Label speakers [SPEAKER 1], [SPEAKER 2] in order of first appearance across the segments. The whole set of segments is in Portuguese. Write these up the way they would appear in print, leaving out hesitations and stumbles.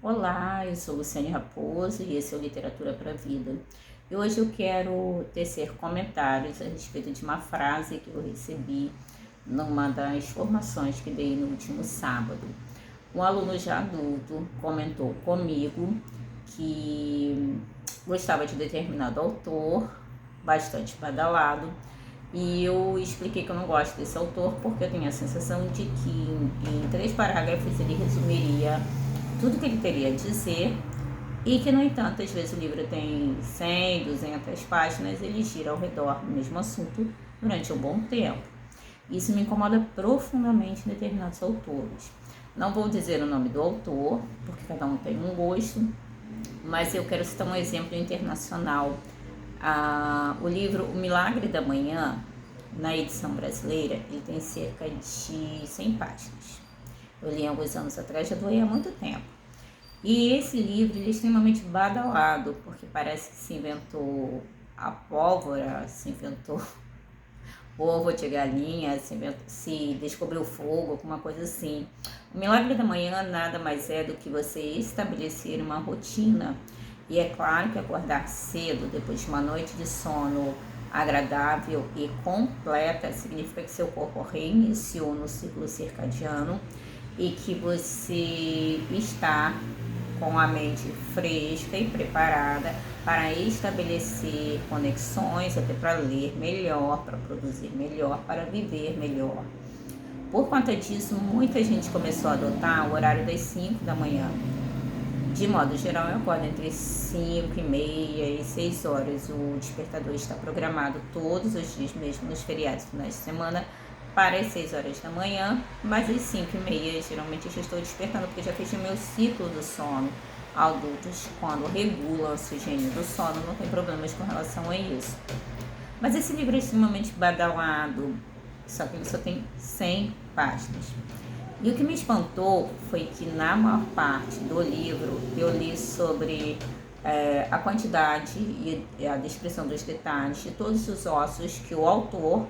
[SPEAKER 1] Olá, eu sou Luciane Raposo e esse é o Literatura para a Vida. E hoje eu quero tecer comentários a respeito de uma frase que eu recebi numa das formações que dei no último sábado. Um aluno já adulto comentou comigo que gostava de determinado autor, bastante badalado, e eu expliquei que eu não gosto desse autor porque eu tenho a sensação de que em 3 parágrafos ele resumiria tudo que ele teria a dizer e que, no entanto, às vezes o livro tem 100, 200 páginas, ele gira ao redor do mesmo assunto durante um bom tempo. Isso me incomoda profundamente em determinados autores. Não vou dizer o nome do autor, porque cada um tem um gosto, mas eu quero citar um exemplo internacional. O livro O Milagre da Manhã, na edição brasileira, ele tem cerca de 100 páginas. Eu li alguns anos atrás, já doei há muito tempo. E esse livro ele é extremamente badalado, porque parece que se inventou a pólvora, se inventou ovo de galinha, se descobriu fogo, alguma coisa assim. O Milagre da Manhã nada mais é do que você estabelecer uma rotina. E é claro que acordar cedo, depois de uma noite de sono agradável e completa, significa que seu corpo reiniciou no ciclo circadiano e que você está com a mente fresca e preparada para estabelecer conexões, até para ler melhor, para produzir melhor, para viver melhor. Por conta disso, muita gente começou a adotar o horário das 5 da manhã. De modo geral, eu acordo entre 5 e meia e 6 horas. O despertador está programado todos os dias, mesmo nos feriados finais de semana, para as 6 horas da manhã, mas às 5 e meia geralmente eu já estou despertando, porque já fechei meu ciclo do sono. Adultos, quando regulam a oxigênio do sono, não tem problemas com relação a isso. Mas esse livro é extremamente badalado, só que ele só tem 100 páginas. E o que me espantou foi que na maior parte do livro eu li sobre a quantidade e a descrição dos detalhes de todos os ossos que o autor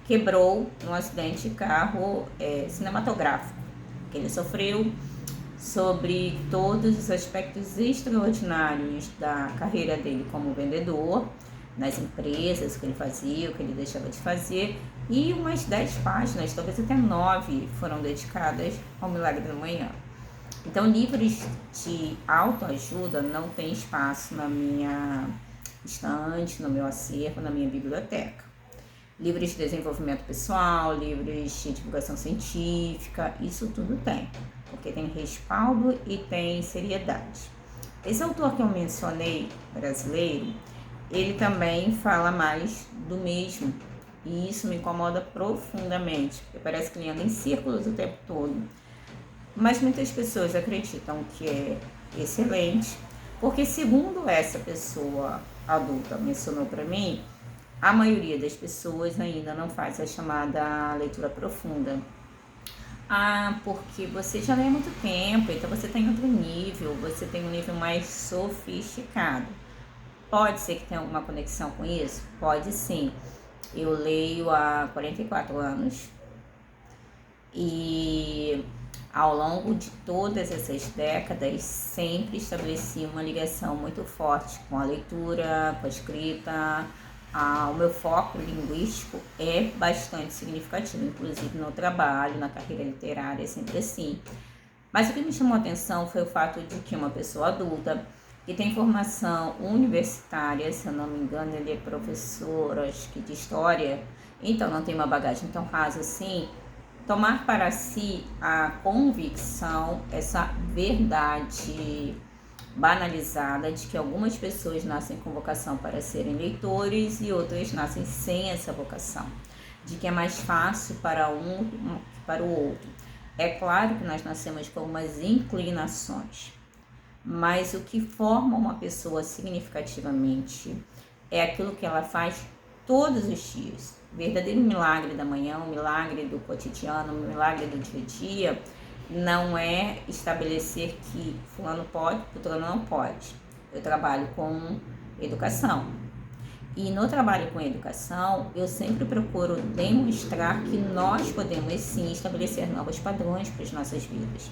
[SPEAKER 1] quebrou num acidente de carro cinematográfico que ele sofreu, sobre todos os aspectos extraordinários da carreira dele como vendedor, nas empresas, o que ele fazia, o que ele deixava de fazer, e umas 10 páginas, talvez até 9, foram dedicadas ao Milagre da Manhã. Então, livros de autoajuda não tem espaço na minha estante, no meu acervo, na minha biblioteca. Livros de desenvolvimento pessoal, livros de divulgação científica, isso tudo tem, porque tem respaldo e tem seriedade. Esse autor que eu mencionei, brasileiro, ele também fala mais do mesmo, e isso me incomoda profundamente, porque parece que ele anda em círculos o tempo todo. Mas muitas pessoas acreditam que é excelente, porque segundo essa pessoa adulta mencionou para mim, a maioria das pessoas ainda não faz a chamada leitura profunda. Porque você já lê há muito tempo, então você tem outro nível, você tem um nível mais sofisticado. Pode ser que tenha alguma conexão com isso? Pode sim. Eu leio há 44 anos e ao longo de todas essas décadas sempre estabeleci uma ligação muito forte com a leitura, com a escrita. O meu foco linguístico é bastante significativo, inclusive no trabalho, na carreira literária, é sempre assim. Mas o que me chamou a atenção foi o fato de que uma pessoa adulta que tem formação universitária, se eu não me engano, ele é professor, acho que de história, então não tem uma bagagem tão rasa assim, tomar para si a convicção, essa verdade banalizada de que algumas pessoas nascem com vocação para serem leitores e outras nascem sem essa vocação, de que é mais fácil para um que para o outro. É claro que nós nascemos com algumas inclinações, mas o que forma uma pessoa significativamente é aquilo que ela faz todos os dias. O verdadeiro milagre da manhã, o milagre do cotidiano, o milagre do dia a dia, não é estabelecer que fulano pode, fulano não pode. Eu trabalho com educação. E no trabalho com educação, eu sempre procuro demonstrar que nós podemos sim estabelecer novos padrões para as nossas vidas.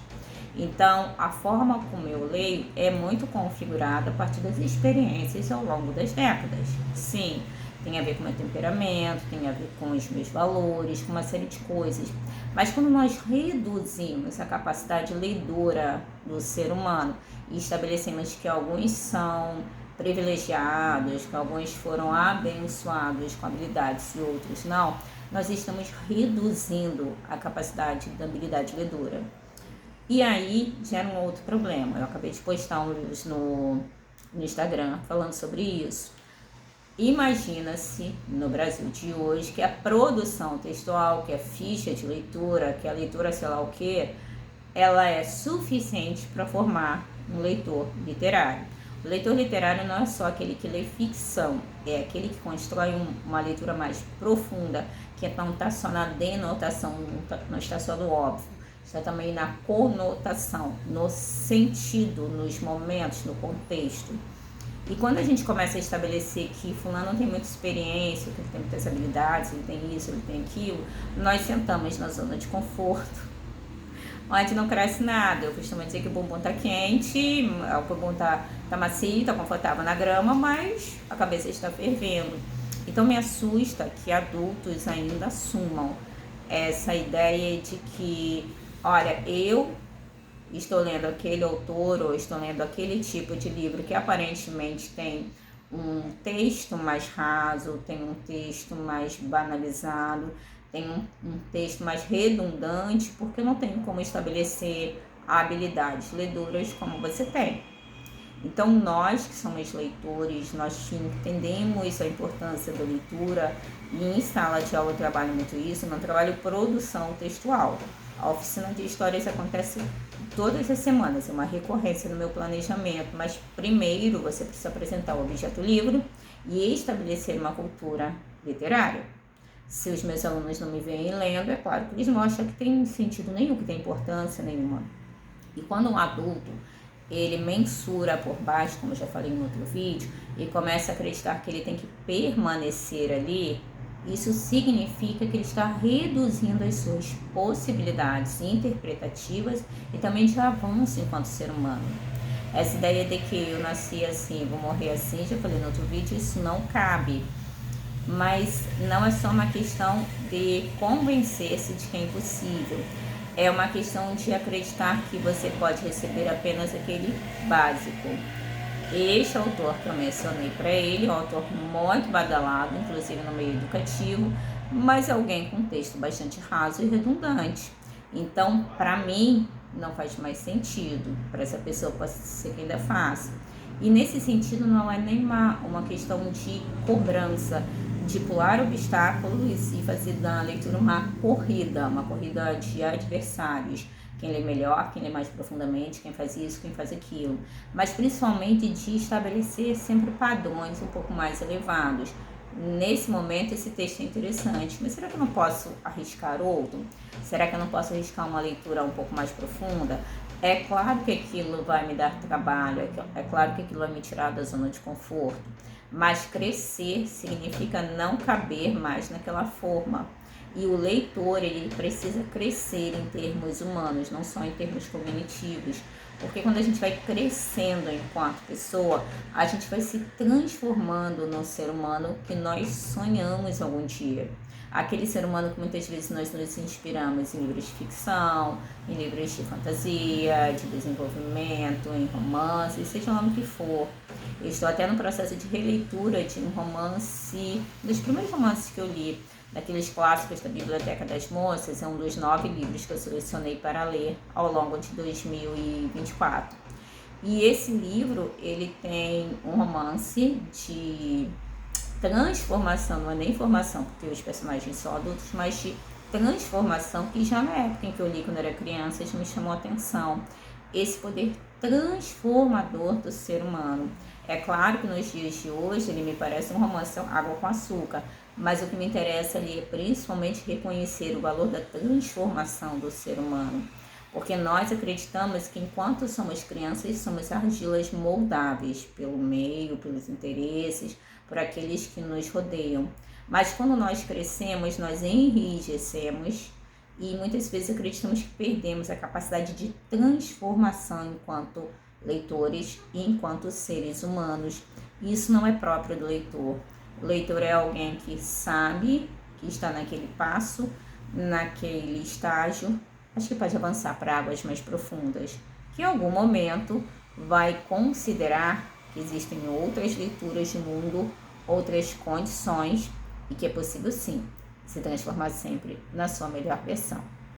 [SPEAKER 1] Então, a forma como eu leio é muito configurada a partir das experiências ao longo das décadas. Sim, tem a ver com o meu temperamento, tem a ver com os meus valores, com uma série de coisas. Mas quando nós reduzimos a capacidade leidora do ser humano e estabelecemos que alguns são privilegiados, que alguns foram abençoados com habilidades e outros não, nós estamos reduzindo a capacidade da habilidade leidora. E aí gera um outro problema. Eu acabei de postar um vídeo no Instagram falando sobre isso. Imagina-se no Brasil de hoje que a produção textual, que a ficha de leitura, que a leitura sei lá o que, ela é suficiente para formar um leitor literário. O leitor literário não é só aquele que lê ficção, é aquele que constrói uma leitura mais profunda, que não está só na denotação, não está só no óbvio, está também na conotação, no sentido, nos momentos, no contexto. E quando a gente começa a estabelecer que fulano tem muita experiência, que ele tem muitas habilidades, ele tem isso, ele tem aquilo, nós sentamos na zona de conforto, onde não cresce nada. Eu costumo dizer que o bumbum tá quente, o bumbum tá macio, tá confortável na grama, mas a cabeça está fervendo. Então me assusta que adultos ainda assumam essa ideia de que, olha, eu estou lendo aquele autor ou estou lendo aquele tipo de livro que aparentemente tem um texto mais raso, tem um texto mais banalizado, tem um texto mais redundante, porque eu não tenho como estabelecer habilidades ledoras como você tem. Então, nós que somos leitores, nós entendemos a importância da leitura, e em sala de aula eu trabalho muito isso, no trabalho produção textual. A oficina de histórias acontece todas as semanas, é uma recorrência no meu planejamento, mas primeiro você precisa apresentar o objeto livro e estabelecer uma cultura literária. Se os meus alunos não me veem lendo, é claro que eles não acham que tem sentido nenhum, que tem importância nenhuma. E quando um adulto, ele mensura por baixo, como eu já falei em outro vídeo, e começa a acreditar que ele tem que permanecer ali, isso significa que ele está reduzindo as suas possibilidades interpretativas e também de avanço enquanto ser humano. Essa ideia de que eu nasci assim, vou morrer assim, já falei no outro vídeo, isso não cabe. Mas não é só uma questão de convencer-se de que é impossível. É uma questão de acreditar que você pode receber apenas aquele básico. Este autor que eu mencionei para ele é um autor muito badalado, inclusive no meio educativo, mas alguém com um texto bastante raso e redundante. Então, para mim, não faz mais sentido. Para essa pessoa pode ser que ainda faça. E nesse sentido, não é nem uma questão de cobrança, de pular obstáculos e fazer da leitura uma corrida de adversários. Quem lê melhor, quem lê mais profundamente, quem faz isso, quem faz aquilo. Mas principalmente de estabelecer sempre padrões um pouco mais elevados. Nesse momento esse texto é interessante, mas será que eu não posso arriscar outro? Será que eu não posso arriscar uma leitura um pouco mais profunda? É claro que aquilo vai me dar trabalho, é claro que aquilo vai me tirar da zona de conforto, mas crescer significa não caber mais naquela forma. E o leitor, ele precisa crescer em termos humanos, não só em termos cognitivos. Porque quando a gente vai crescendo enquanto pessoa, a gente vai se transformando no ser humano que nós sonhamos algum dia. Aquele ser humano que muitas vezes nós nos inspiramos em livros de ficção, em livros de fantasia, de desenvolvimento, em romances, seja o nome que for. Eu estou até no processo de releitura de um romance, dos primeiros romances que eu li, daqueles clássicos da Biblioteca das Moças, é um dos 9 livros que eu selecionei para ler ao longo de 2024. E esse livro, ele tem um romance de transformação, não é nem formação, porque os personagens são adultos, mas de transformação, que já na época em que eu li quando era criança, já me chamou a atenção. Esse poder transformador do ser humano. É claro que nos dias de hoje ele me parece um romance água com açúcar, mas o que me interessa ali é principalmente reconhecer o valor da transformação do ser humano. Porque nós acreditamos que enquanto somos crianças, somos argilas moldáveis pelo meio, pelos interesses, por aqueles que nos rodeiam. Mas quando nós crescemos, nós enrijecemos e muitas vezes acreditamos que perdemos a capacidade de transformação enquanto leitores e enquanto seres humanos. Isso não é próprio do leitor. O leitor é alguém que sabe que está naquele passo, naquele estágio, acho que pode avançar para águas mais profundas, que em algum momento vai considerar que existem outras leituras de mundo, outras condições, e que é possível sim se transformar sempre na sua melhor versão.